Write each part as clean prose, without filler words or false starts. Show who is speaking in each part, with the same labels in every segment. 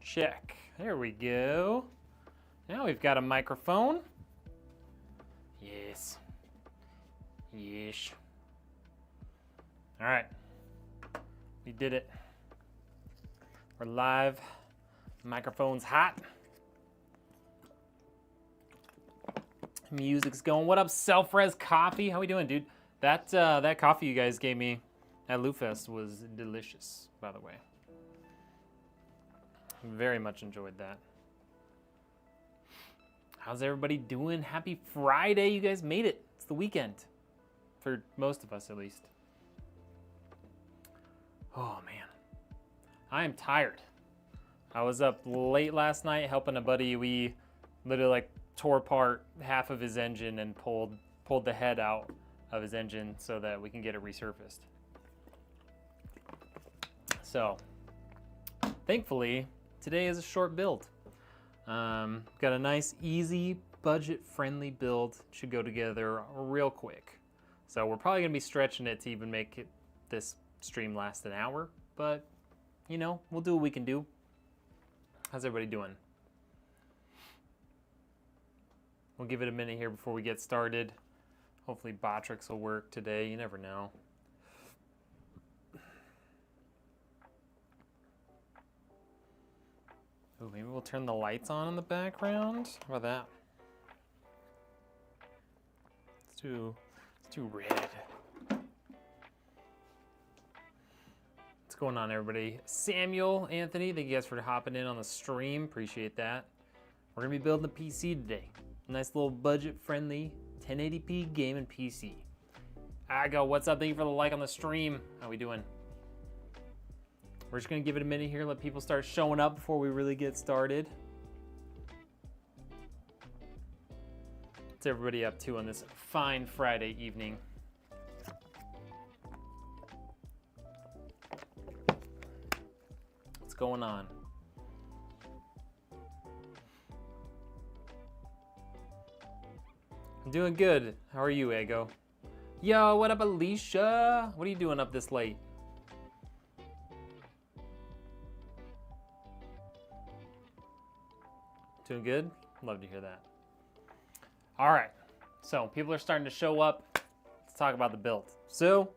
Speaker 1: Check. There we go. Now we've got a microphone. Yes. Yes. All right. We did it. We're live. Microphone's hot. Music's going. What up, Self-Res Coffee? How we doing, dude? That coffee you guys gave me at LouFest was delicious, by the way. Very much enjoyed that. How's everybody doing? Happy Friday. You guys made it. It's the weekend. For most of us, at least. Oh, man. I am tired. I was up late last night helping a buddy. We literally like tore apart half of his engine and pulled the head out of his engine so that we can get it resurfaced. So, thankfully, today is a short build. Got a nice, easy, budget-friendly build. Should go together real quick. So we're probably gonna be stretching it to even make this stream last an hour, but you know, we'll do what we can do. How's everybody doing? We'll give it a minute here before we get started. Hopefully Botrix will work today. You never know. Oh, maybe we'll turn the lights on in the background. How about that? It's too red. What's going on, everybody? Samuel, Anthony, thank you guys for hopping in on the stream. Appreciate that. We're gonna be building a PC today. Nice little budget-friendly 1080p gaming PC. Aga, what's up? Thank you for the like on the stream. How we doing? We're just gonna give it a minute here, let people start showing up before we really get started. What's everybody up to on this fine Friday evening? What's going on? I'm doing good. How are you, Ego? Yo, what up, Alicia? What are you doing up this late? Doing good? Love to hear that. All right, so people are starting to show up. Let's talk about the build. So,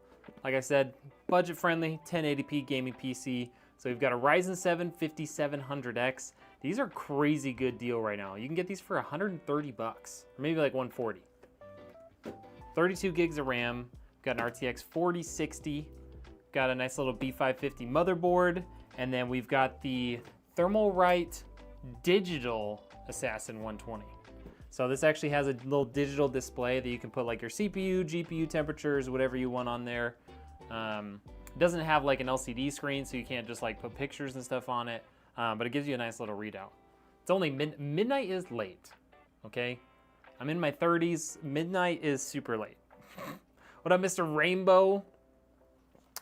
Speaker 1: like I said, budget-friendly 1080p gaming PC. So we've got a Ryzen 7 5700X. These are crazy good deal right now. You can get these for 130 bucks, or maybe like 140. 32 gigs of RAM. Got an RTX 4060. Got a nice little B550 motherboard, and then we've got the Thermalright digital Assassin 120. So this actually has a little digital display that you can put like your CPU, GPU temperatures, whatever you want on there. It doesn't have like an LCD screen, so you can't just like put pictures and stuff on it, but it gives you a nice little readout. It's only midnight is late, okay? I'm in my 30s, midnight is super late. What up, Mr. Rainbow?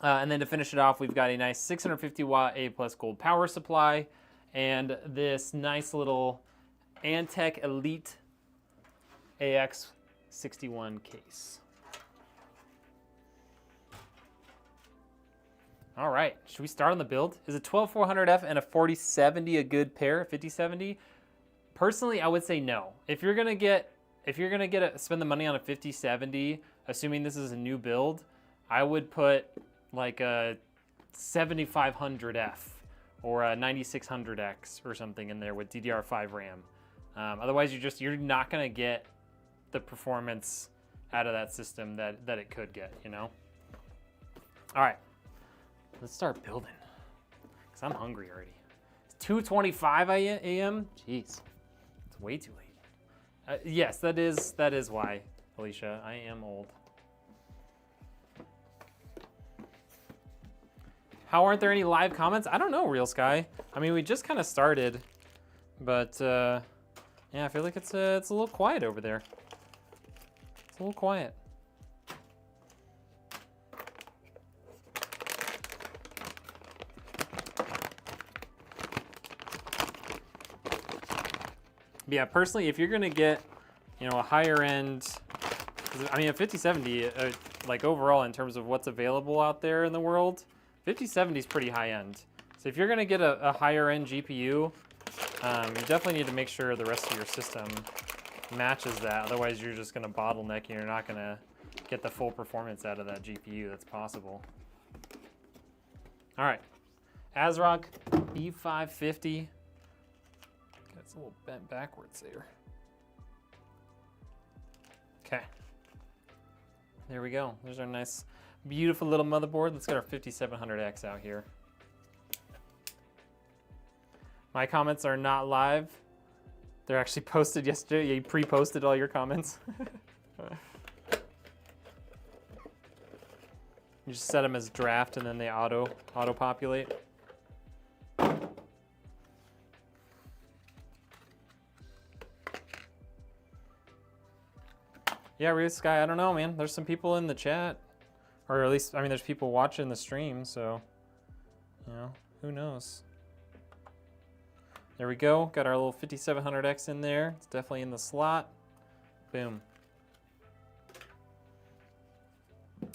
Speaker 1: And then to finish it off, we've got a nice 650 watt A+ gold power supply, and this nice little Antec Elite AX61 case. All right, should we start on the build? Is a 12400F and a 4070 a good pair, 5070? Personally, I would say no. If you're gonna spend the money on a 5070, assuming this is a new build, I would put like a 7500F. Or a 9600X or something in there with DDR5 RAM. Otherwise, you're not gonna get the performance out of that system that it could get, you know? All right, let's start building, because I'm hungry already. It's 2:25 a.m. Jeez, it's way too late. Yes, that is why, Alicia, I am old. How aren't there any live comments? I don't know, Real Sky. I mean, we just kind of started, but yeah, I feel like it's a little quiet over there. It's a little quiet. But yeah, personally, if you're gonna get, you know, a higher end, I mean, a 5070, like overall in terms of what's available out there in the world, 5070 is pretty high end. So if you're gonna get a higher end GPU, you definitely need to make sure the rest of your system matches that. Otherwise, you're just gonna bottleneck and you're not gonna get the full performance out of that GPU that's possible. All right, ASRock B550. It's a little bent backwards there. Okay. There we go. There's our nice, beautiful little motherboard. Let's get our 5700X out here. My comments are not live. They're actually posted yesterday. You pre-posted all your comments. You just set them as draft and then they auto-populate. Yeah, Real Sky, I don't know, man. There's some people in the chat. Or at least, I mean, there's people watching the stream, so, you know, who knows? There we go. Got our little 5700X in there. It's definitely in the slot. Boom.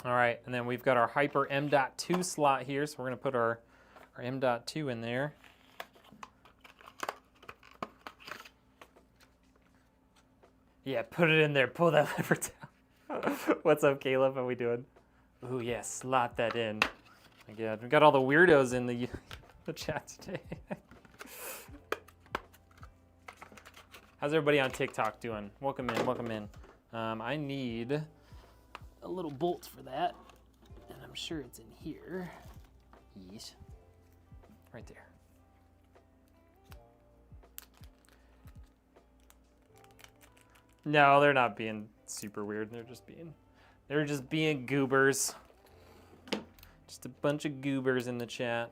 Speaker 1: All right, and then we've got our Hyper M.2 slot here, so we're gonna put our M.2 in there. Yeah, put it in there, pull that lever down. What's up, Caleb? How we doing? Ooh, yeah, slot that in. My God, we got all the weirdos in the chat today. How's everybody on TikTok doing? Welcome in, welcome in. I need a little bolt for that, and I'm sure it's in here. Yes, right there. No, they're not being super weird. They're just being goobers. Just a bunch of goobers in the chat.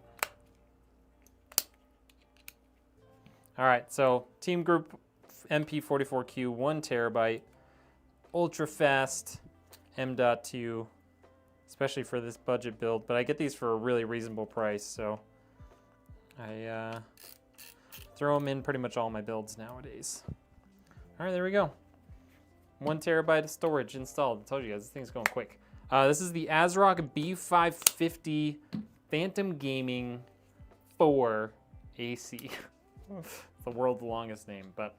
Speaker 1: All right, so Team Group MP44Q, 1 terabyte, ultra fast M.2, especially for this budget build, but I get these for a really reasonable price, so I throw them in pretty much all my builds nowadays. All right, there we go. 1 terabyte of storage installed. I told you guys, this thing's going quick. This is the ASRock B550 Phantom Gaming 4 AC. It's the world's longest name, but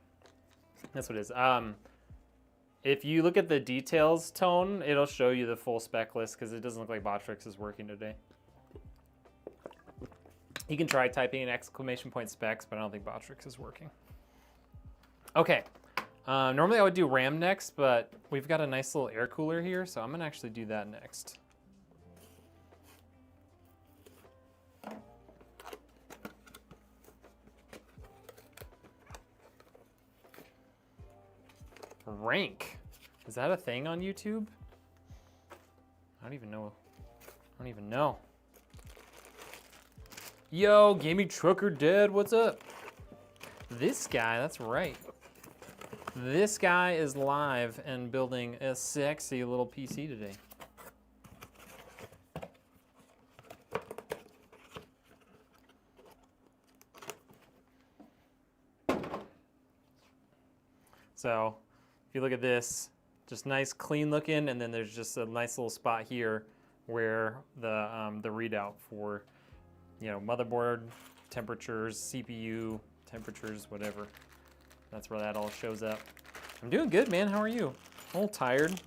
Speaker 1: that's what it is. If you look at the details tone, it'll show you the full spec list because it doesn't look like Botrix is working today. You can try typing in exclamation point specs, but I don't think Botrix is working. Okay. Normally I would do RAM next, but we've got a nice little air cooler here, so I'm gonna actually do that next. Rank. Is that a thing on YouTube? I don't even know. I don't even know. Yo, Gaming Trucker Dead, what's up? This guy, that's right. This guy is live and building a sexy little PC today. So, if you look at this, just nice, clean looking, and then there's just a nice little spot here where the readout for, you know, motherboard temperatures, CPU temperatures, whatever. That's where that all shows up. I'm doing good, man. How are you? I'm a little tired.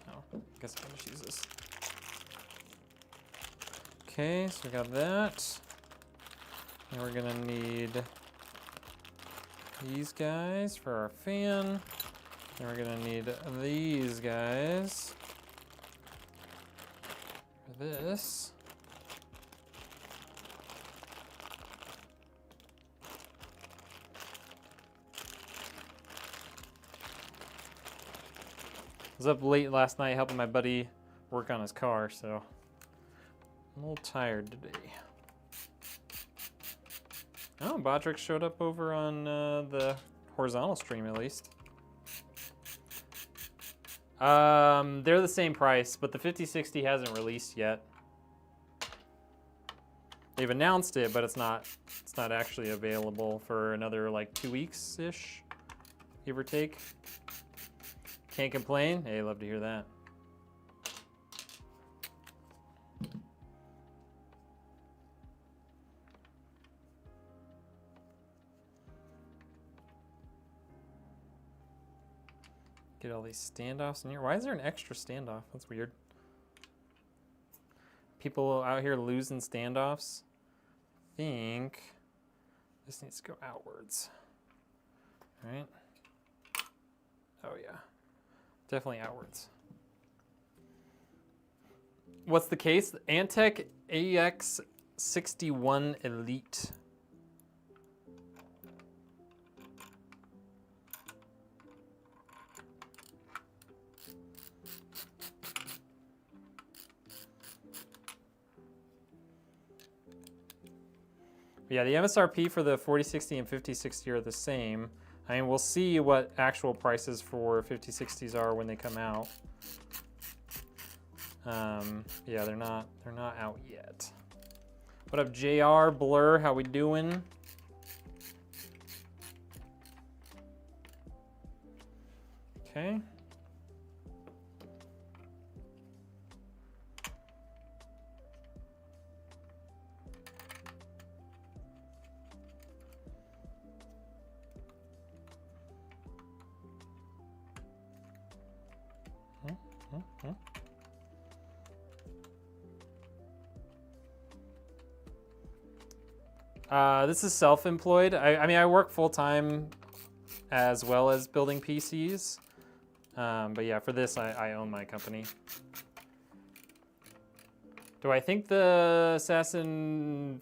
Speaker 1: Oh, I guess I can just use this. Okay, so we got that. And we're gonna need these guys for our fan. And we're gonna need these guys for this. I was up late last night helping my buddy work on his car, so I'm a little tired today. Oh, Botrix showed up over on the horizontal stream at least. They're the same price, but the 5060 hasn't released yet. They've announced it, but it's not actually available for another like 2 weeks-ish, give or take. Can't complain. Hey, love to hear that. Get all these standoffs in here. Why is there an extra standoff? That's weird. People out here losing standoffs. I think this needs to go outwards. All right. Oh yeah, definitely outwards. What's the case? Antec AX61 Elite. Yeah, the MSRP for the 4060 and 5060 are the same. I mean, we'll see what actual prices for 5060s are when they come out. Yeah, they're not out yet. What up, JR, Blur? How we doing? Okay. This is self-employed. I mean, I work full-time as well as building PCs. But yeah, for this, I own my company. Do I think the Assassin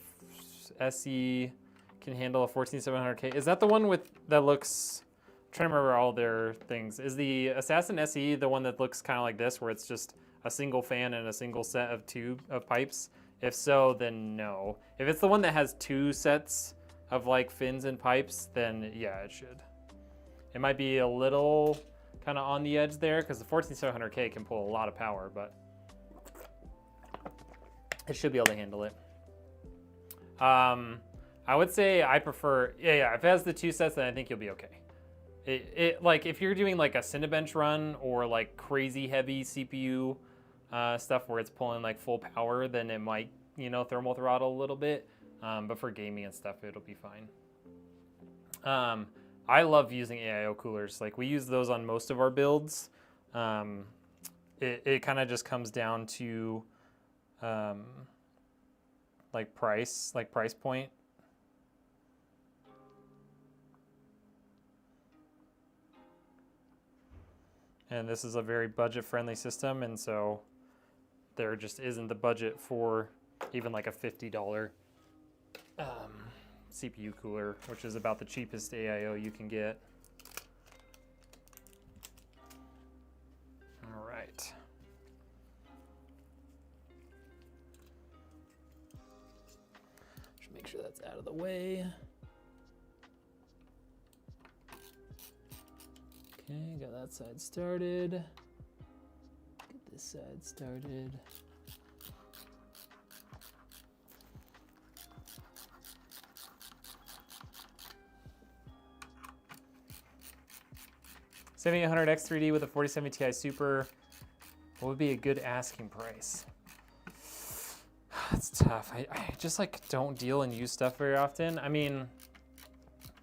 Speaker 1: SE can handle a 14700K? Is that the one with that looks... I'm trying to remember all their things. Is the Assassin SE the one that looks kind of like this, where it's just a single fan and a single set of pipes? If so, then no. If it's the one that has two sets of like fins and pipes, then yeah, it should. It might be a little kind of on the edge there because the 14700K can pull a lot of power, but it should be able to handle it. I would say I prefer, yeah, if it has the two sets, then I think you'll be okay. Like if you're doing like a Cinebench run or like crazy heavy CPU stuff where it's pulling like full power, then it might, you know, thermal throttle a little bit. But for gaming and stuff, it'll be fine. I love using AIO coolers. Like we use those on most of our builds. It kind of just comes down to like price point. And this is a very budget-friendly system, and so there just isn't the budget for even like a $50 CPU cooler, which is about the cheapest AIO you can get. All right. Just make sure that's out of the way. Okay, got that side started. Get this side started. $7800X3D with a 4070 Ti Super. What would be a good asking price? It's tough. I just like don't deal and use stuff very often. I mean,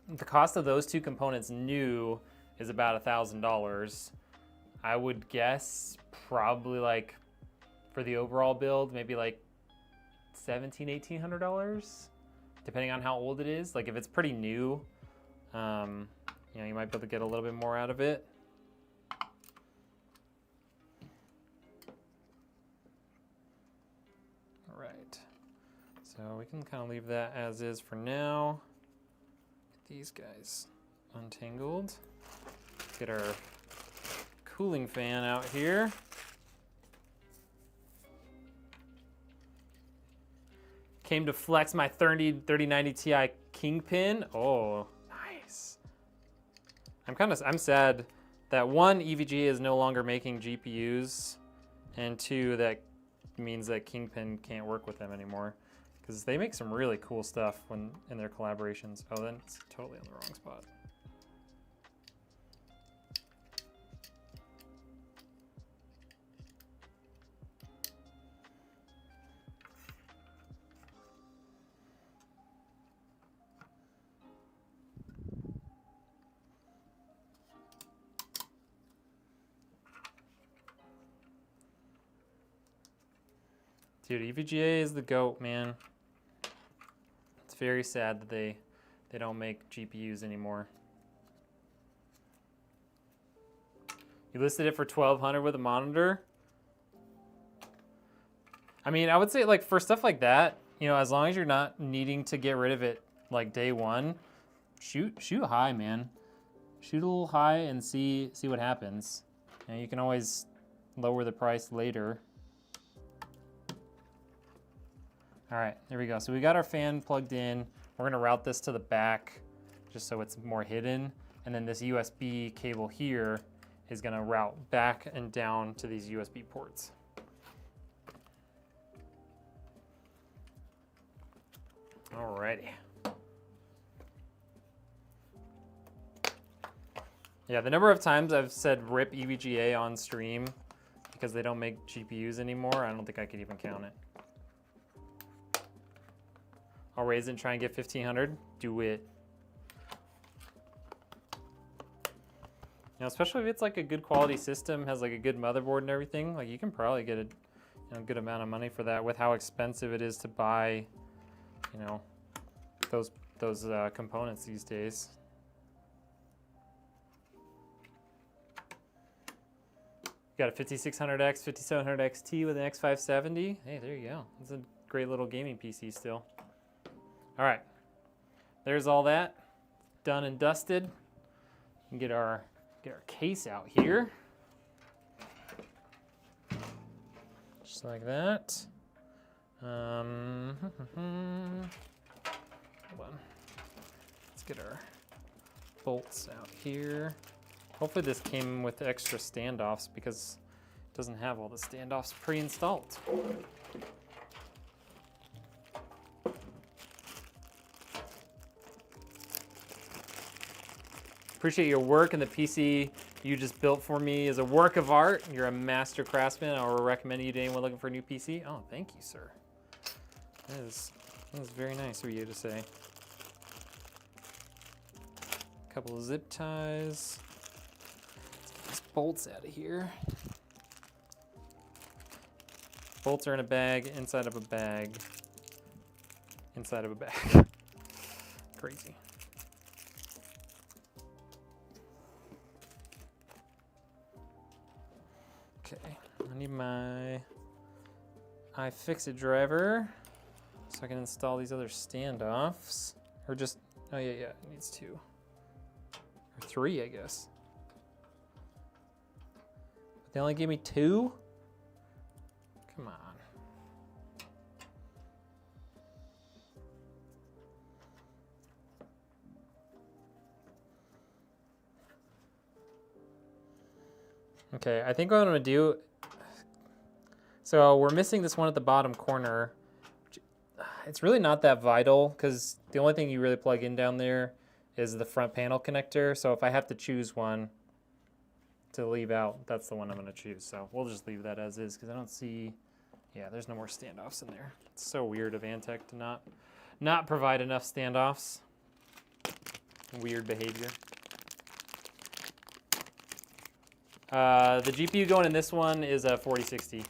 Speaker 1: the cost of those two components new is about $1,000. I would guess probably like for the overall build, maybe like $1,800, depending on how old it is. Like if it's pretty new, you know, you might be able to get a little bit more out of it. All right, so we can kind of leave that as is for now. Get these guys untangled. Get our cooling fan out here. Came to flex my 3090 Ti Kingpin. Oh, nice. I'm sad that one, EVGA is no longer making GPUs, and two, that means that Kingpin can't work with them anymore, because they make some really cool stuff when in their collaborations. Oh, then it's totally in the wrong spot. Dude, EVGA is the GOAT, man. It's very sad that they don't make GPUs anymore. You listed it for $1,200 with a monitor. I mean, I would say like for stuff like that, you know, as long as you're not needing to get rid of it like day one, shoot high, man. Shoot a little high and see what happens. You know, you can always lower the price later. All right, there we go. So we got our fan plugged in. We're gonna route this to the back just so it's more hidden. And then this USB cable here is gonna route back and down to these USB ports. Alrighty. Yeah, the number of times I've said rip EVGA on stream because they don't make GPUs anymore, I don't think I could even count it. I'll raise it and try and get 1,500. Do it. You know, especially if it's like a good quality system, has like a good motherboard and everything, like you can probably get a good amount of money for that with how expensive it is to buy, you know, those components these days. Got a 5600X, 5700 XT with an X570. Hey, there you go. It's a great little gaming PC still. All right, there's all that done and dusted. We can get our case out here, just like that. Hold on. Let's get our bolts out here. Hopefully this came with extra standoffs because it doesn't have all the standoffs pre-installed. Appreciate your work, and the PC you just built for me is a work of art. You're a master craftsman. I will recommend you to anyone looking for a new PC. Oh, thank you, sir. That is very nice of you to say. A couple of zip ties. Let's get these bolts out of here. Bolts are in a bag, inside of a bag, inside of a bag. Crazy. Okay, I need my iFixit driver so I can install these other standoffs. Or just, oh yeah, it needs 2. Or 3, I guess. But they only gave me 2? Come on. Okay, I think what I'm gonna do, so we're missing this one at the bottom corner. It's really not that vital because the only thing you really plug in down there is the front panel connector. So if I have to choose one to leave out, that's the one I'm gonna choose. So we'll just leave that as is because I don't see, yeah, there's no more standoffs in there. It's so weird of Antec to not provide enough standoffs. Weird behavior. The GPU going in this one is a 4060.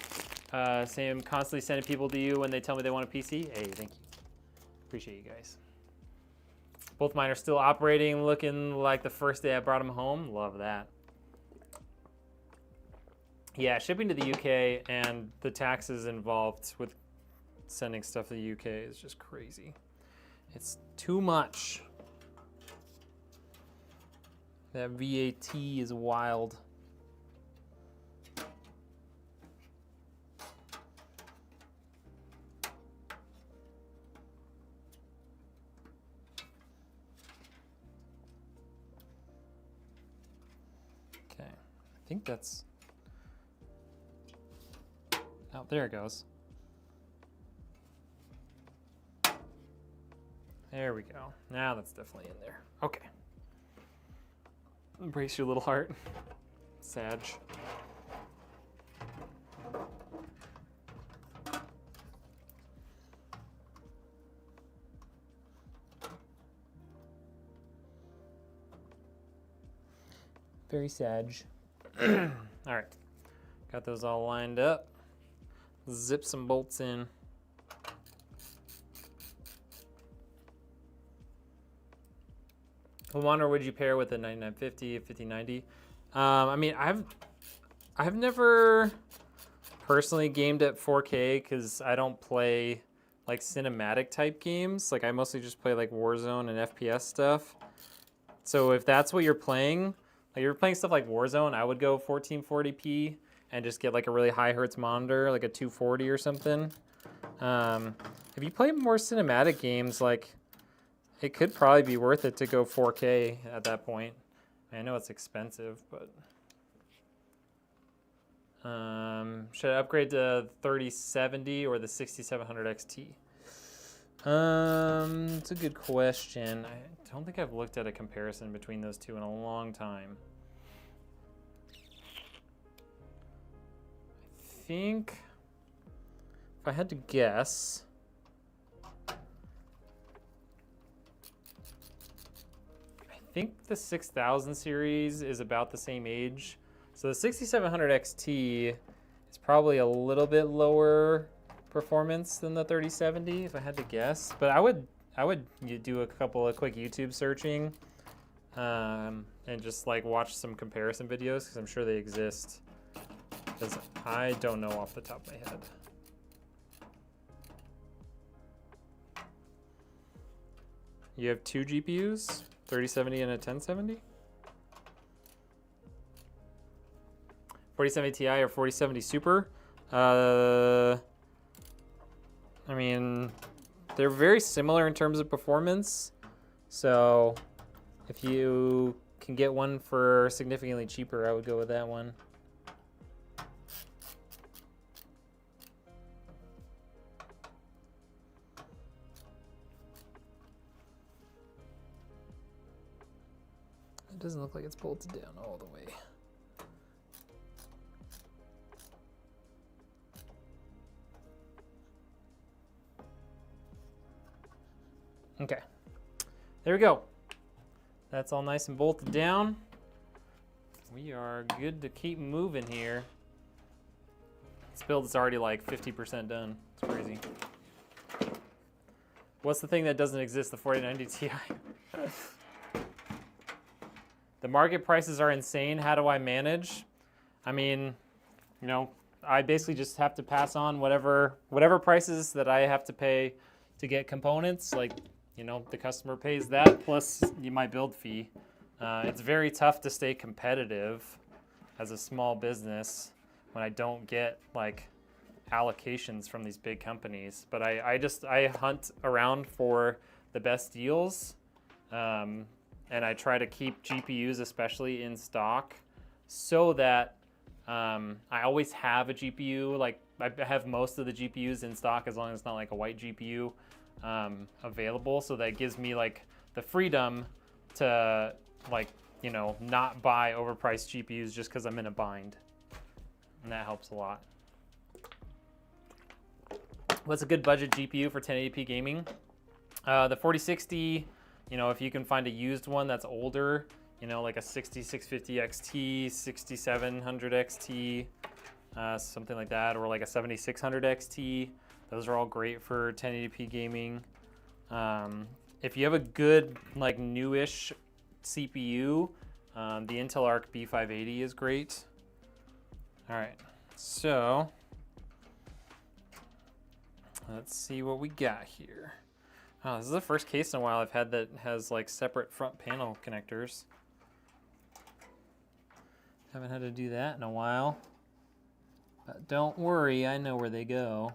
Speaker 1: Same, constantly sending people to you when they tell me they want a PC. Hey, thank you. Appreciate you guys. Both mine are still operating, looking like the first day I brought them home. Love that. Yeah, shipping to the UK and the taxes involved with sending stuff to the UK is just crazy. It's too much. That VAT is wild. I think that's, oh, there it goes. There we go. Now that's definitely in there. Okay. Embrace your little heart. Sag. Very sag. All right, got those all lined up. zip some bolts in. I wonder, would you pair with a 9950, a 5090? I mean, I've never personally gamed at 4K because I don't play like cinematic type games. Like I mostly just play like Warzone and FPS stuff. So if that's what you're playing, like you're playing stuff like Warzone, I would go 1440p and just get like a really high hertz monitor, like a 240 or something. If you play more cinematic games, like it could probably be worth it to go 4K at that point. I know it's expensive, but should I upgrade to 3070 or the 6700 XT? It's a good question. I don't think I've looked at a comparison between those two in a long time. I think if I had to guess, I think the 6000 series is about the same age. So the 6700 XT is probably a little bit lower performance than the 3070 if I had to guess. But I would do a couple of quick YouTube searching and just like watch some comparison videos because I'm sure they exist. Because I don't know off the top of my head. You have two GPUs, 3070 and a 1070? 4070 Ti or 4070 Super? I mean, they're very similar in terms of performance. So if you can get one for significantly cheaper, I would go with that one. It doesn't look like it's bolted down all the way. Okay, there we go. That's all nice and bolted down. We are good to keep moving here. This build is already like 50% done. It's crazy. What's the thing that doesn't exist? The 4090 Ti. The market prices are insane. How do I manage? I mean, you know, I basically just have to pass on whatever prices that I have to pay to get components. Like, you know, the customer pays that plus my build fee. It's very tough to stay competitive as a small business when I don't get like allocations from these big companies. But I hunt around for the best deals. And I try to keep GPUs especially in stock so that I always have a GPU. Like I have most of the GPUs in stock as long as it's not like a white GPU available. So that gives me like the freedom to like, you know, not buy overpriced GPUs just because I'm in a bind. And that helps a lot. What's a good budget GPU for 1080p gaming? The 4060. You know, if you can find a used one that's older, you know, like a 6650 XT, 6700 XT, something like that, or like a 7600 XT, those are all great for 1080p gaming. If you have a good, like, newish CPU, the Intel Arc B550 is great. All right, so let's see what we got here. Oh, this is the first case in a while I've had that has like separate front panel connectors. Haven't had to do that in a while. But don't worry, I know where they go.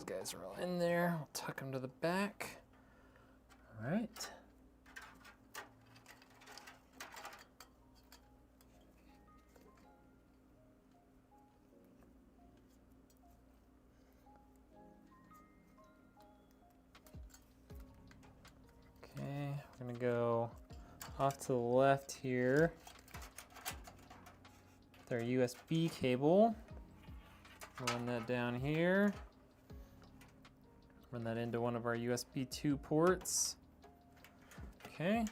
Speaker 1: guys are all in there. We'll tuck them to the back. All right. Okay, we're gonna go off to the left here. With our USB cable. Run that down here. Run that into one of our USB 2 ports. Okay.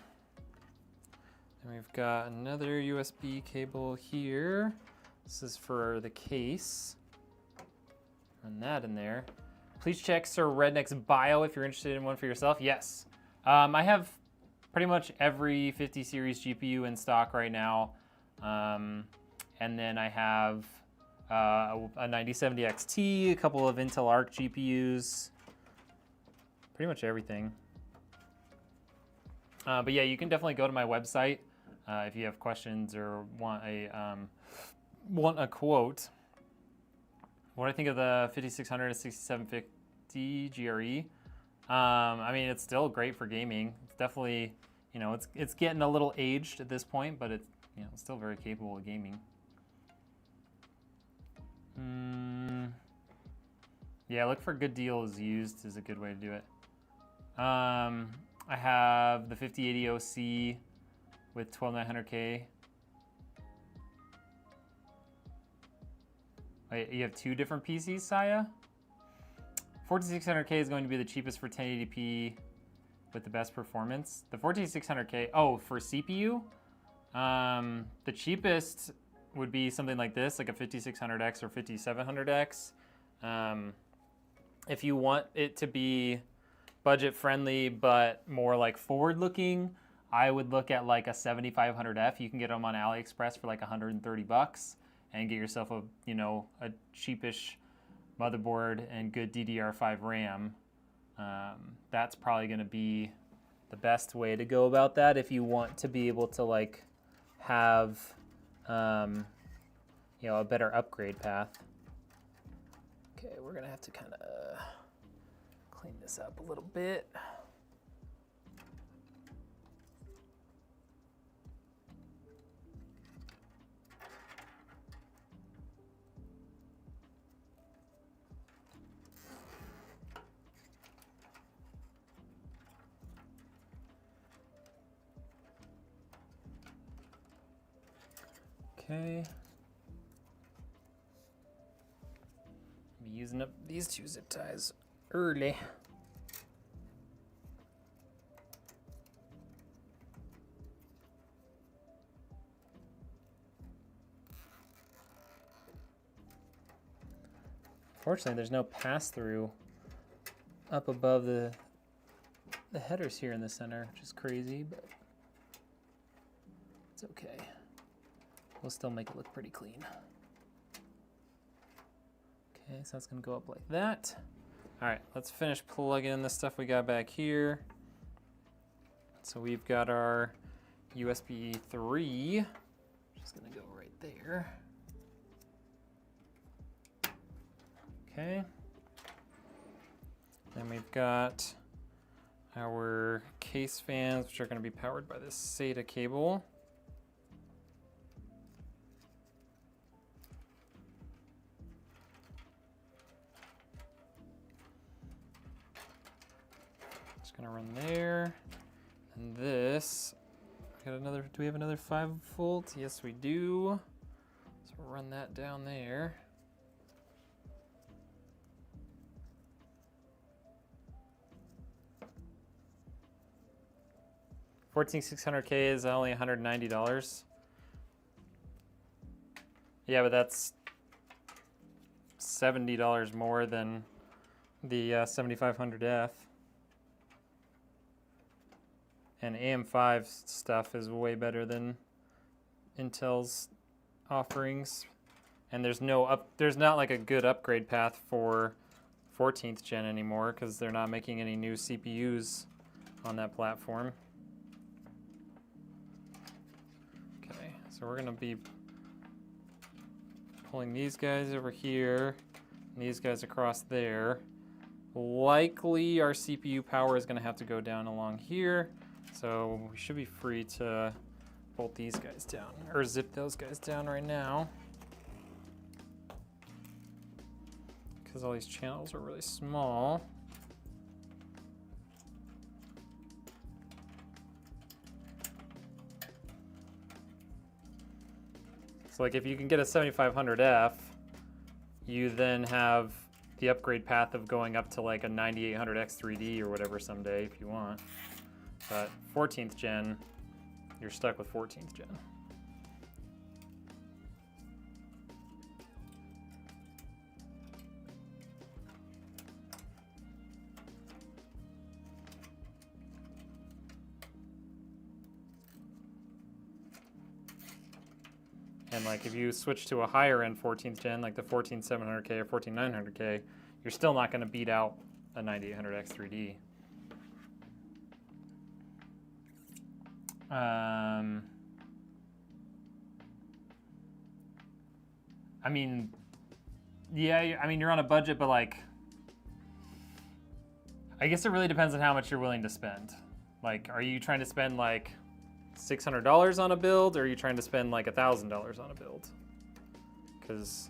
Speaker 1: And we've got another USB cable here. This is for the case. Run that in there. Please check Sir Redneck's bio if you're interested in one for yourself. Yes. I have pretty much every 50 series GPU in stock right now. And then I have a 9070 XT, a couple of Intel Arc GPUs, pretty much everything. But yeah, you can definitely go to my website if you have questions or want a quote. What do I think of the 5600 and 6750 GRE? I mean, it's still great for gaming. It's definitely, you know, it's getting a little aged at this point, but it's, you know, still very capable of gaming. Yeah, look for good deals used is a good way to do it. I have the 5080 OC with 12900K. Wait, you have two different PCs, Saya? 14600K is going to be the cheapest for 1080p with the best performance. The 14600K, oh, for CPU? The cheapest would be something like this, like a 5600X or 5700X. If you want it to be budget friendly but more like forward looking, I would look at like a 7500F. You can get them on AliExpress for like 130 bucks and get yourself a, you know, a cheapish motherboard and good DDR5 RAM. That's probably going to be the best way to go about that if you want to be able to like have you know, a better upgrade path. Okay, we're gonna have to kind of clean this up a little bit. Okay. I'm using up these two zip ties early. Fortunately, there's no pass-through up above the headers here in the center, which is crazy, but it's okay. We'll still make it look pretty clean. Okay, so that's gonna go up like that. All right, let's finish plugging in the stuff we got back here. So we've got our USB 3, just gonna go right there. Okay. Then we've got our case fans, which are gonna be powered by this SATA cable. Gonna run there, and this, got another, do we have another 5 volt? Yes, we do. So we'll run that down there. $14600K is only $190. Yeah, but that's $70 more than the 7500F. And AM5 stuff is way better than Intel's offerings. And there's not like a good upgrade path for 14th gen anymore because they're not making any new CPUs on that platform. Okay, so we're gonna be pulling these guys over here and these guys across there. Likely our CPU power is going to have to go down along here. So we should be free to bolt these guys down, or zip those guys down right now. Because all these channels are really small. So like if you can get a 7500F, you then have the upgrade path of going up to like a 9800X 3D or whatever someday if you want. But 14th gen, you're stuck with 14th gen. And like if you switch to a higher end 14th gen, like the 14700K or 14900K, you're still not going to beat out a 9800X 3D. I mean, yeah, I mean, you're on a budget, but like, I guess it really depends on how much you're willing to spend. Like, are you trying to spend like $600 on a build, or are you trying to spend like $1,000 on a build? Because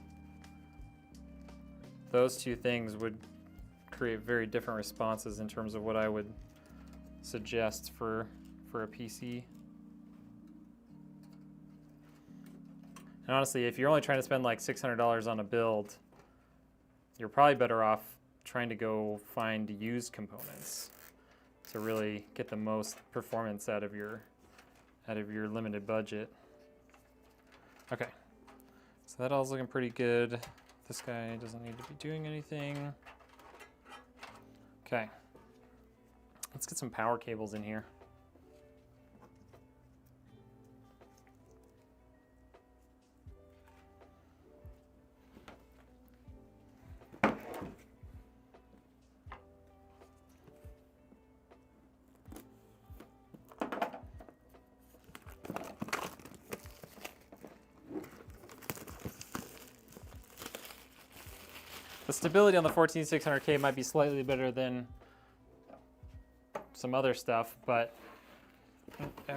Speaker 1: those two things would create very different responses in terms of what I would suggest for a PC. And honestly, if you're only trying to spend like $600 on a build, you're probably better off trying to go find used components to really get the most performance out of your limited budget. Okay, so that all's looking pretty good. This guy doesn't need to be doing anything. Okay, let's get some power cables in here. The stability on the 14600K might be slightly better than some other stuff, but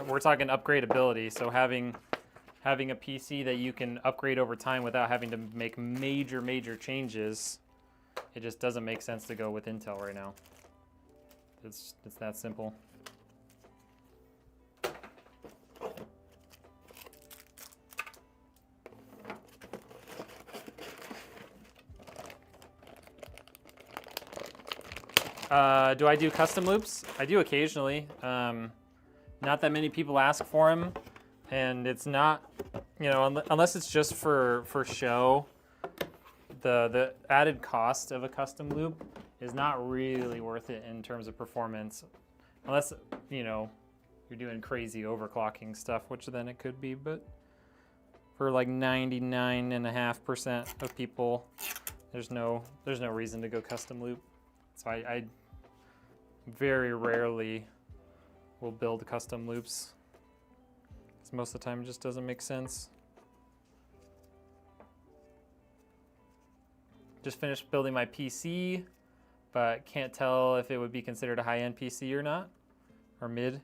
Speaker 1: we're talking upgradability. So having a PC that you can upgrade over time without having to make major changes, it just doesn't make sense to go with Intel right now. It's that simple. Do I do custom loops? I do occasionally. Not that many people ask for them, and it's not, you know, unless it's just for show. The added cost of a custom loop is not really worth it in terms of performance, unless, you know, you're doing crazy overclocking stuff, which then it could be. But for like 99.5% of people, there's no reason to go custom loop. So I very rarely will build custom loops, because most of the time it just doesn't make sense. Just finished building my PC, but can't tell if it would be considered a high-end PC or not, or mid.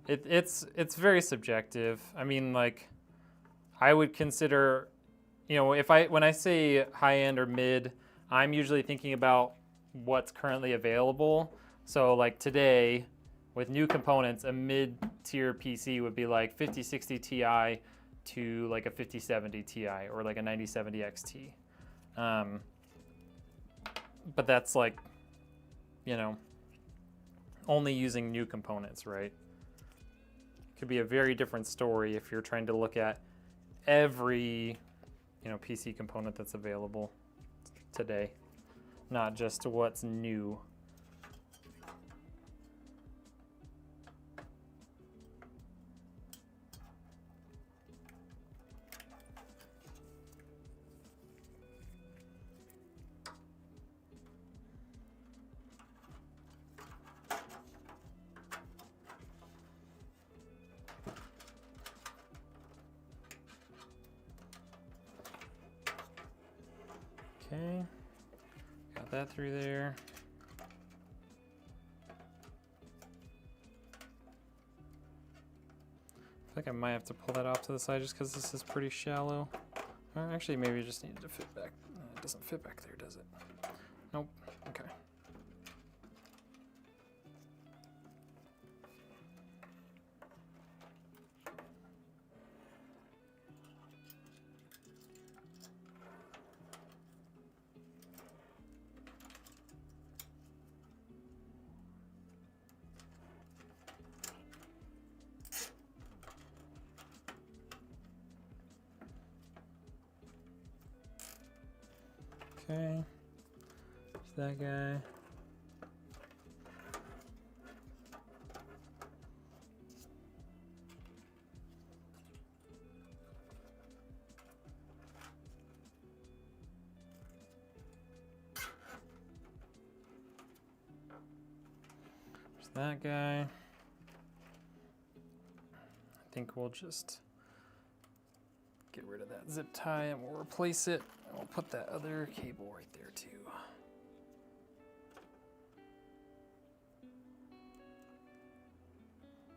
Speaker 1: It's very subjective. I mean, like, I would consider, you know, when I say high-end or mid, I'm usually thinking about what's currently available. So like today, with new components, a mid-tier PC would be like 5060 Ti to like a 5070 Ti or like a 9070 XT. But that's like, you know, only using new components, right? Could be a very different story if you're trying to look at every, you know, PC component that's available today, not just what's new. Okay, got that through there. like I might have to pull that off to the side just because this is pretty shallow. Or actually, maybe it just needed to fit back. It doesn't fit back there, does it? Nope. Okay. Okay, there's that guy. There's that guy. I think we'll just get rid of that zip tie and we'll replace it. And we'll put that other cable right there too.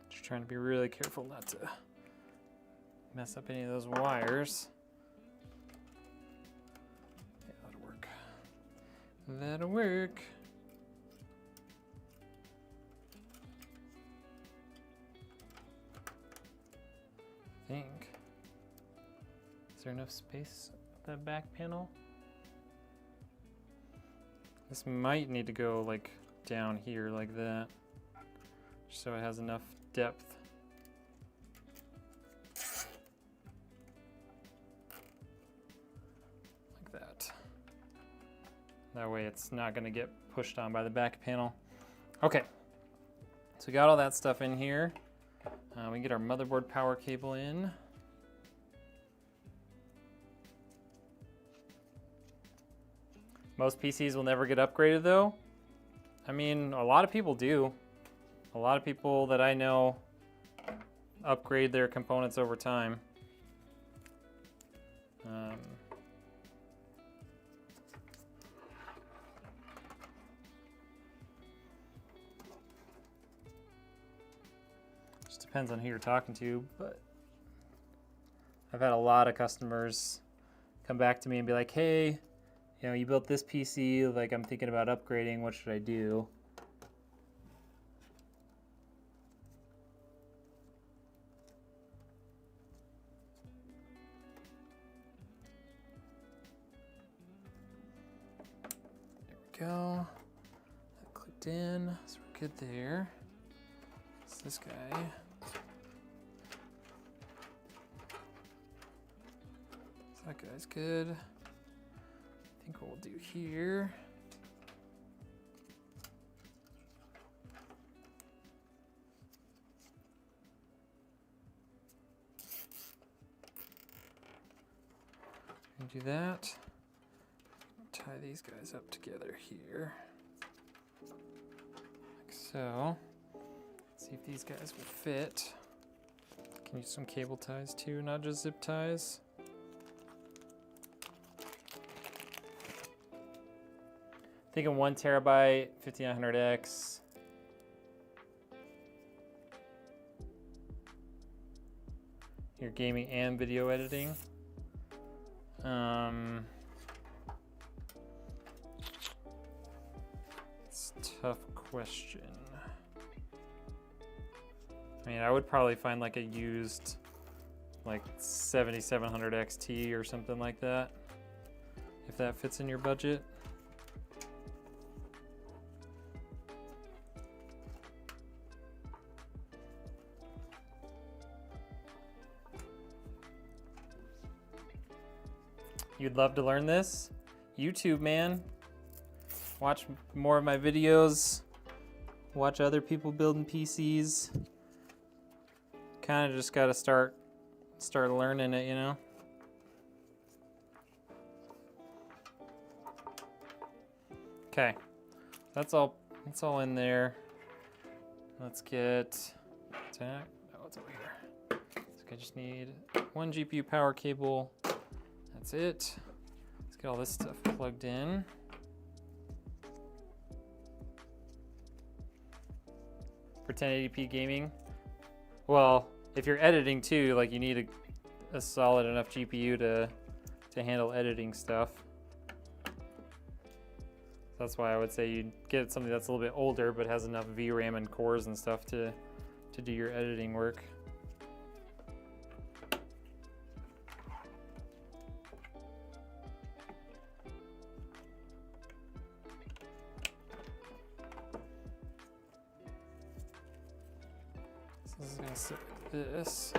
Speaker 1: Just trying to be really careful not to mess up any of those wires. Yeah, that'll work. That'll work. I think. Is there enough space at that back panel? This might need to go like down here like that, just so it has enough depth. Like that. That way it's not gonna get pushed on by the back panel. Okay, so we got all that stuff in here. We can get our motherboard power cable in. Most PCs will never get upgraded though. I mean, a lot of people do. A lot of people that I know upgrade their components over time. Just depends on who you're talking to, but I've had a lot of customers come back to me and be like, hey, you know, you built this PC, like I'm thinking about upgrading, what should I do? There we go. That clipped in, so we're good there. It's this guy. So that guy's good. I think what we'll do here, do that. Tie these guys up together here, like so. Let's see if these guys will fit. Can use some cable ties too, not just zip ties. Thinking 1 terabyte, 5900X. Your gaming and video editing. It's a tough question. I mean, I would probably find like a used, like 7700 XT or something like that, if that fits in your budget. You'd love to learn this? YouTube, man. Watch more of my videos. Watch other people building PCs. Kind of just gotta start learning it, you know? Okay, that's all in there. Let's get, oh, it's over here. So I just need 1 GPU power cable. That's it. Let's get all this stuff plugged in. For 1080p gaming, well, if you're editing too, like you need a solid enough GPU to handle editing stuff. That's why I would say you'd get something that's a little bit older but has enough VRAM and cores and stuff to do your editing work. So this is gonna sit like this.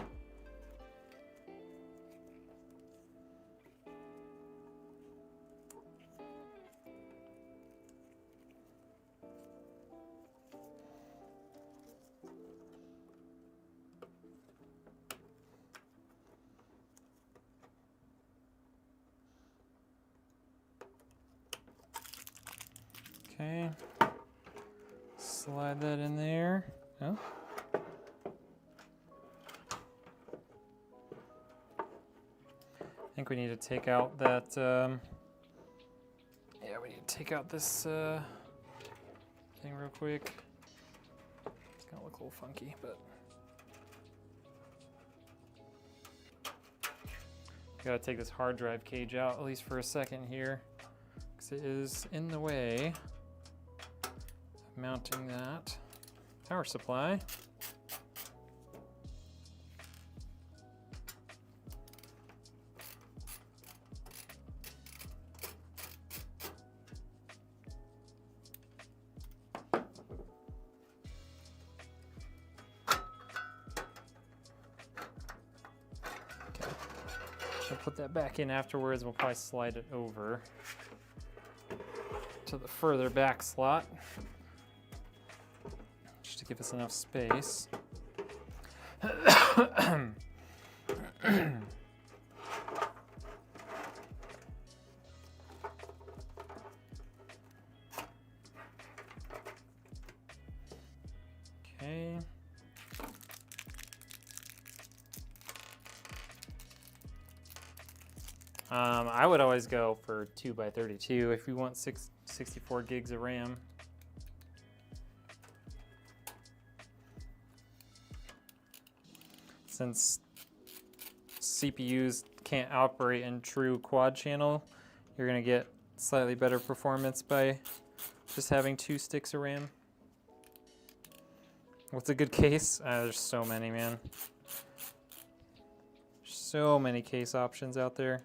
Speaker 1: Okay, slide that in there. Oh. I think we need to take out that, yeah, we need to take out this thing real quick. It's gonna look a little funky, but. Gotta take this hard drive cage out, at least for a second here, because it is in the way. Mounting that power supply. Okay, I'll put that back in afterwards. We'll probably slide it over to the further back slot, to give us enough space. Okay. I would always go for 2x32 if you want 64 gigs of RAM. Since CPUs can't operate in true quad channel, you're gonna get slightly better performance by just having 2 sticks of RAM. What's a good case? There's so many, man. So many case options out there.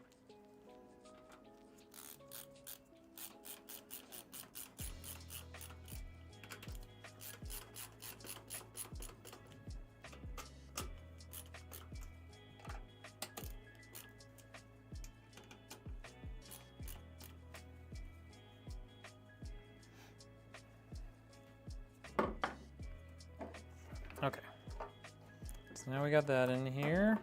Speaker 1: Okay, so now we got that in here.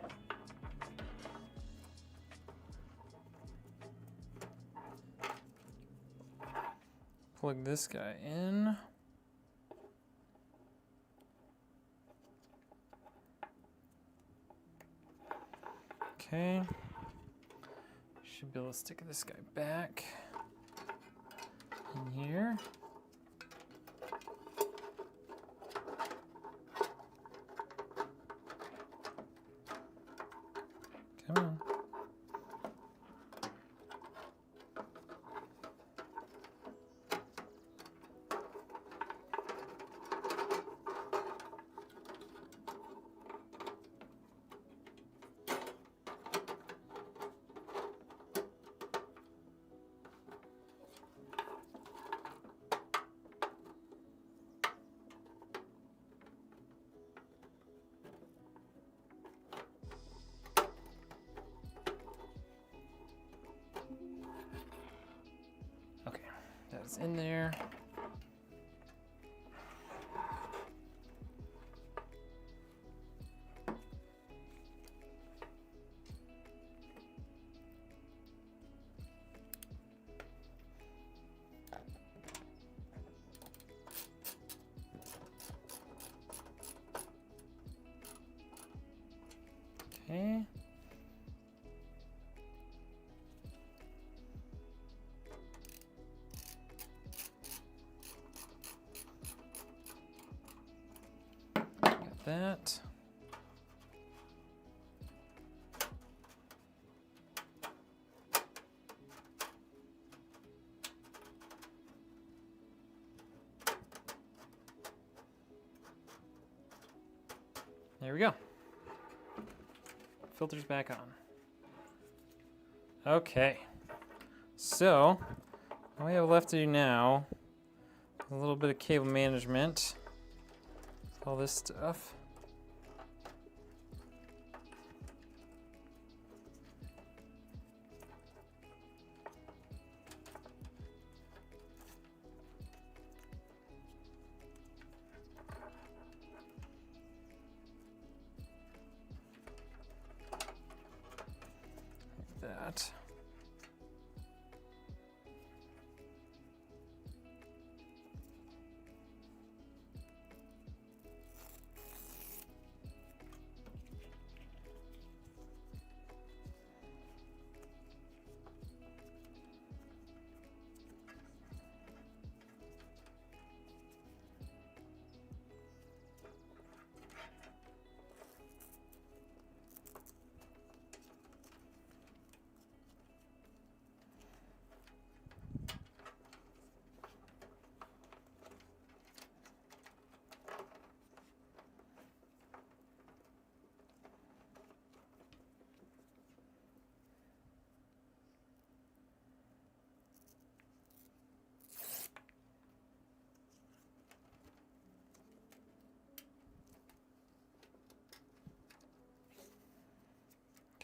Speaker 1: Plug this guy in. Okay, should be able to stick this guy back in here. Come on. That's in there. Okay. filter's back on. Okay. So, all we have left to do now, a little bit of cable management. All this stuff. That.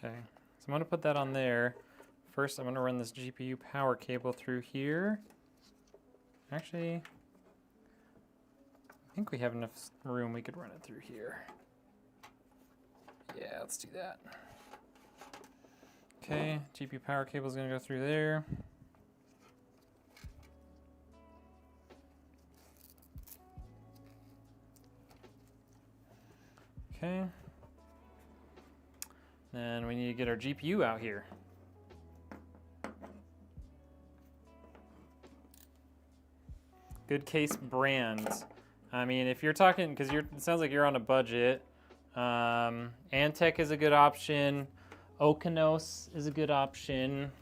Speaker 1: Okay, so I'm going to put that on there. First, I'm going to run this GPU power cable through here. Actually, I think we have enough room we could run it through here. Yeah, let's do that. Okay, GPU power cable is going to go through there. Okay. Then we need to get our GPU out here. Good case brands. I mean, if you're talking, because it sounds like you're on a budget, Antec is a good option. Okanos is a good option.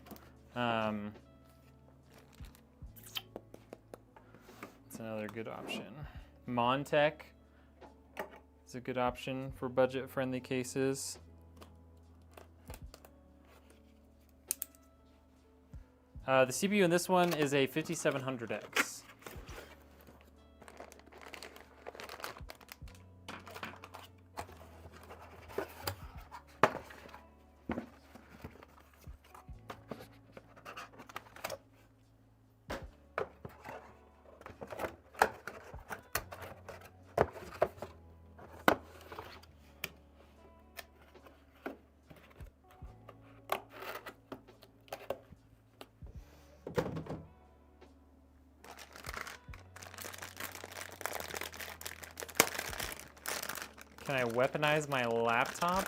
Speaker 1: It's another good option. Montec is a good option for budget-friendly cases. The CPU in this one is a 5700X. Can I weaponize my laptop?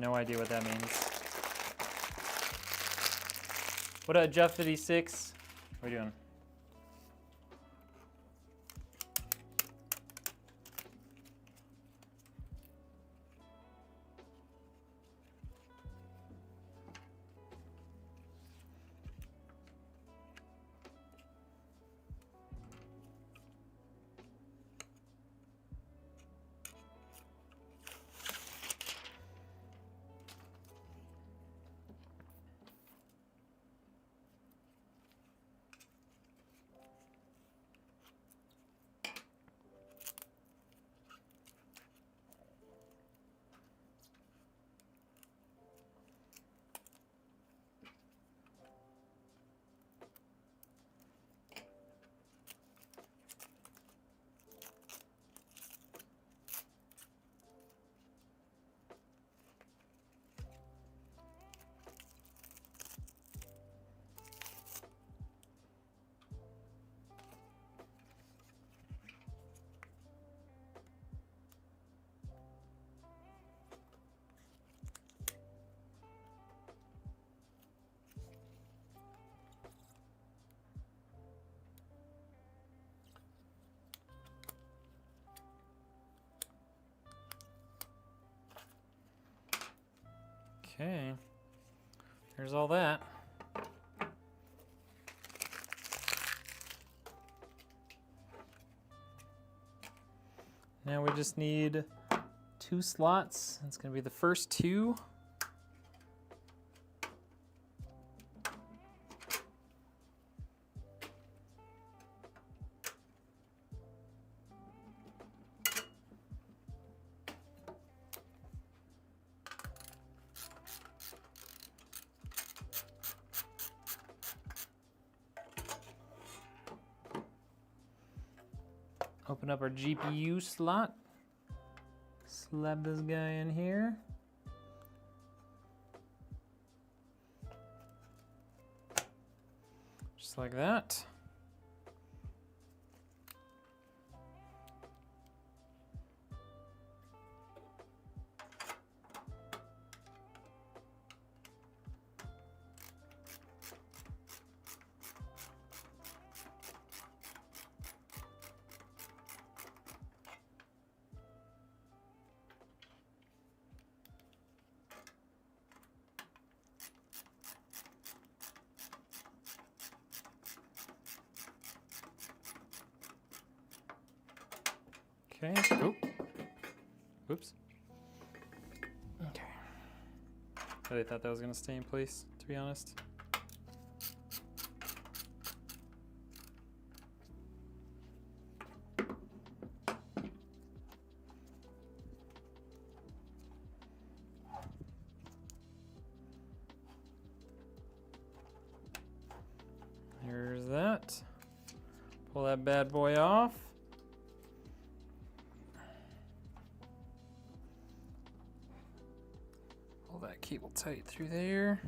Speaker 1: No idea what that means. What up, Jeff 56? What are you doing? Okay, here's all that. Now we just need 2 slots. It's gonna be the first 2. Open up our GPU slot. Slap this guy in here. Just like that. Okay. Oh. Oops. Okay. I really thought that was going to stay in place, to be honest. Here's that. Pull that bad boy off. Pull that cable tight through there.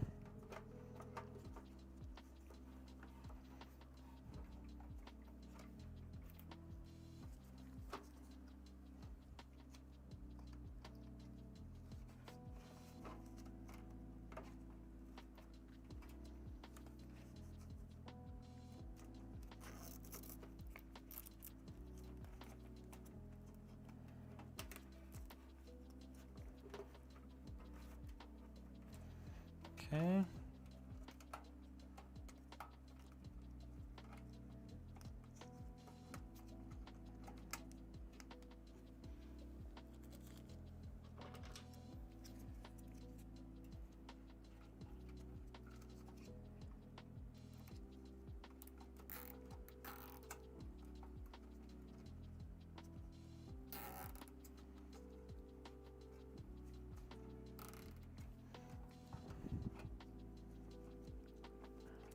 Speaker 1: Okay.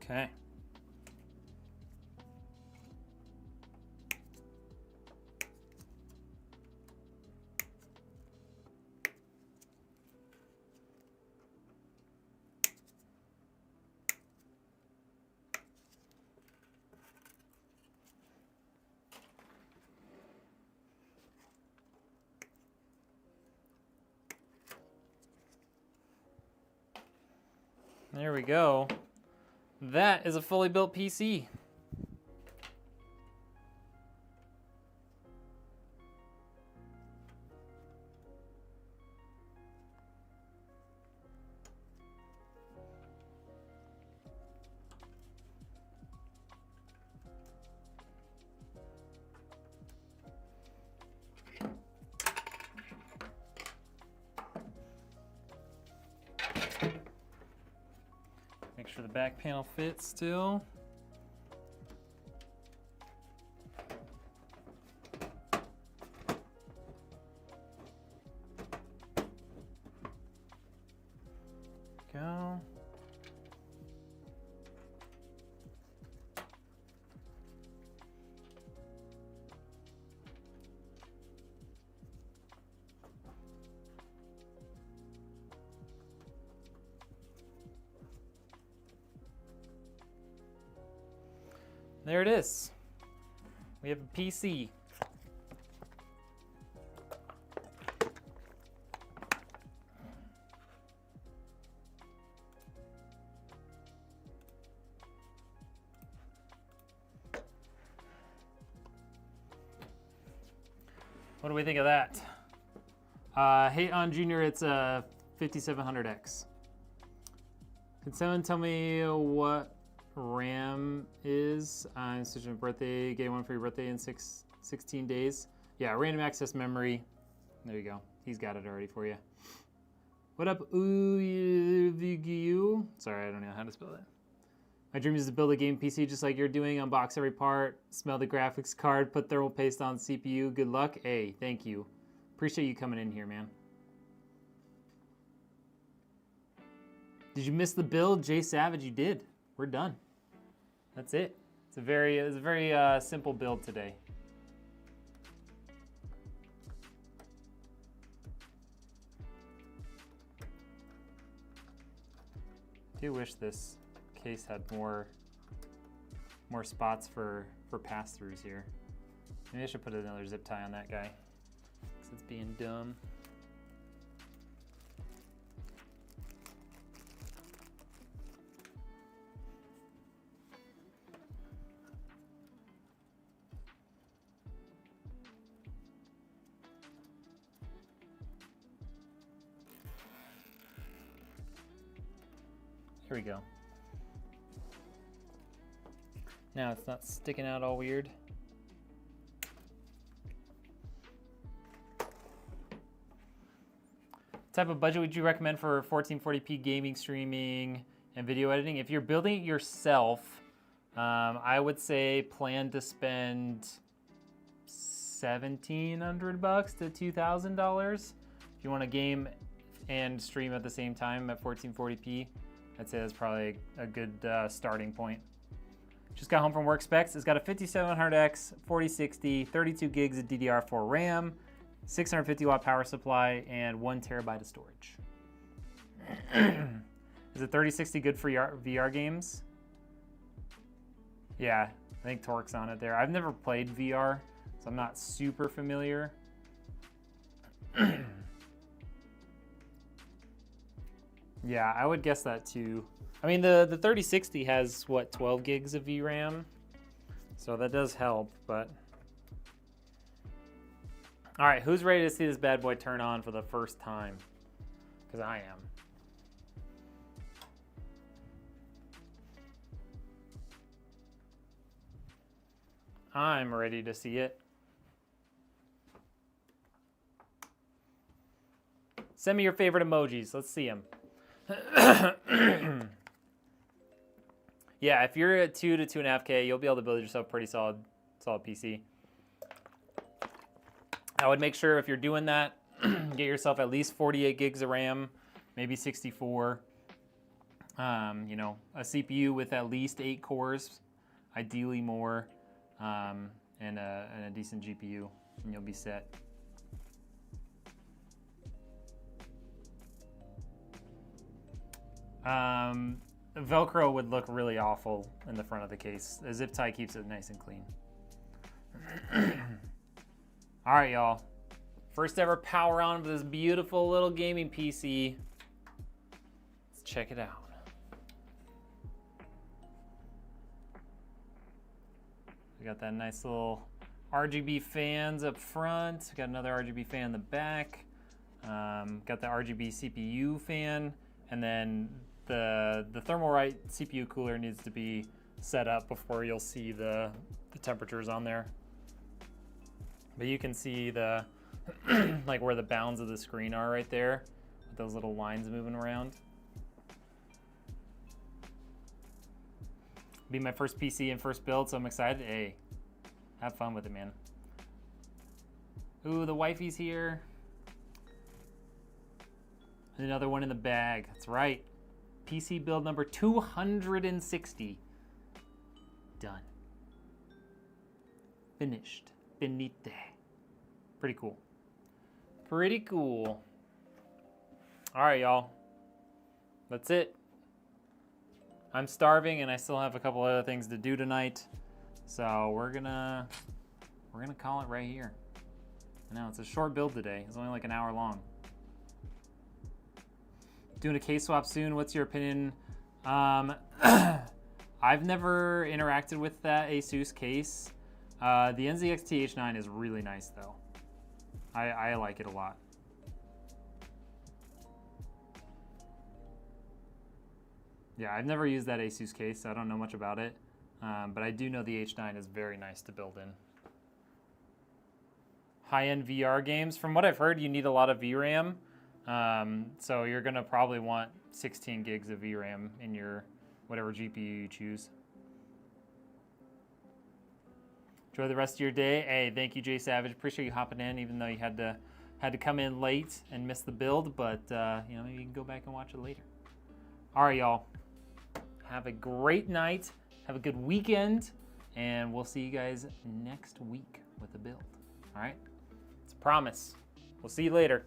Speaker 1: Okay. There we go. That is a fully built PC. Make sure the back panel fits still. Go. There it is. We have a PC. What do we think of that? Hey, on Junior, it's a 5700X. Can someone tell me what RAM is? I'm such a birthday, get one for your birthday in 16 days. Yeah, random access memory. There you go. He's got it already for you. What up, Uvigu? Sorry, I don't know how to spell that. My dream is to build a game PC just like you're doing. Unbox every part, smell the graphics card, put thermal paste on CPU. Good luck. Hey, thank you. Appreciate you coming in here, man. Did you miss the build? Jay Savage, you did. We're done. That's it. It's a very simple build today. I do wish this case had more spots for pass-throughs here. Maybe I should put another zip tie on that guy, because it's being dumb. Here we go. Now it's not sticking out all weird. What type of budget would you recommend for 1440p gaming, streaming, and video editing? If you're building it yourself, I would say plan to spend $1,700 to $2,000. If you want to game and stream at the same time at 1440p, I'd say that's probably a good starting point. Just got home from work specs. It's got a 5700X, 4060, 32 gigs of DDR4 RAM, 650 watt power supply, and 1 terabyte of storage. Is the 3060 good for VR games? Yeah, I think Torque's on it there. I've never played VR, so I'm not super familiar. Yeah, I would guess that too. I mean, the 3060 has, what, 12 gigs of VRAM? So that does help, but... All right, who's ready to see this bad boy turn on for the first time? Because I am. I'm ready to see it. Send me your favorite emojis. Let's see them. Yeah, if you're at 2 to 2.5K, you'll be able to build yourself a pretty solid PC. I would make sure if you're doing that, get yourself at least 48 gigs of RAM, maybe 64. You know, a CPU with at least 8 cores, ideally more, and a decent GPU, and you'll be set. Velcro would look really awful in the front of the case. A zip tie keeps it nice and clean. All right, y'all. First ever power on with this beautiful little gaming PC. Let's check it out. We got that nice little RGB fans up front. We got another RGB fan in the back. Got the RGB CPU fan, and then the Thermalright CPU cooler needs to be set up before you'll see the temperatures on there. But you can see the like where the bounds of the screen are right there, with those little lines moving around. Be my first PC and first build, so I'm excited. Hey, have fun with it, man. Ooh, the wifey's here. Another one in the bag. That's right. PC build number 260. Done. Finished. Finite. Pretty cool. Pretty cool. All right, y'all. That's it. I'm starving and I still have a couple other things to do tonight. So we're gonna call it right here. I know it's a short build today. It's only like an hour long. Doing a case swap soon. What's your opinion? I've never interacted with that Asus case. The NZXT H9 is really nice though. I like it a lot. Yeah, I've never used that Asus case, so I don't know much about it. But I do know the H9 is very nice to build in. high-end VR games. From what I've heard, you need a lot of VRAM. So you're gonna probably want 16 gigs of VRAM in your whatever GPU you choose. Enjoy the rest of your day. Hey, thank you, Jay Savage. Appreciate you hopping in, even though you had to come in late and miss the build. But you know, maybe you can go back and watch it later. All right, y'all. Have a great night. Have a good weekend, and we'll see you guys next week with a build. All right? It's a promise. We'll see you later.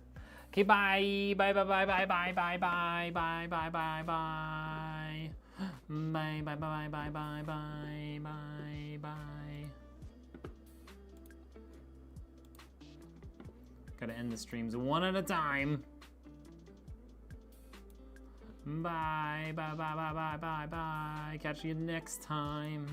Speaker 1: Okay, bye. Bye, bye, bye, bye, bye, bye, bye, bye, bye, bye, bye. Bye, bye, bye, bye, bye, bye, bye, bye. Gotta end the streams one at a time. Bye, bye, bye, bye, bye, bye, bye. Catch you next time.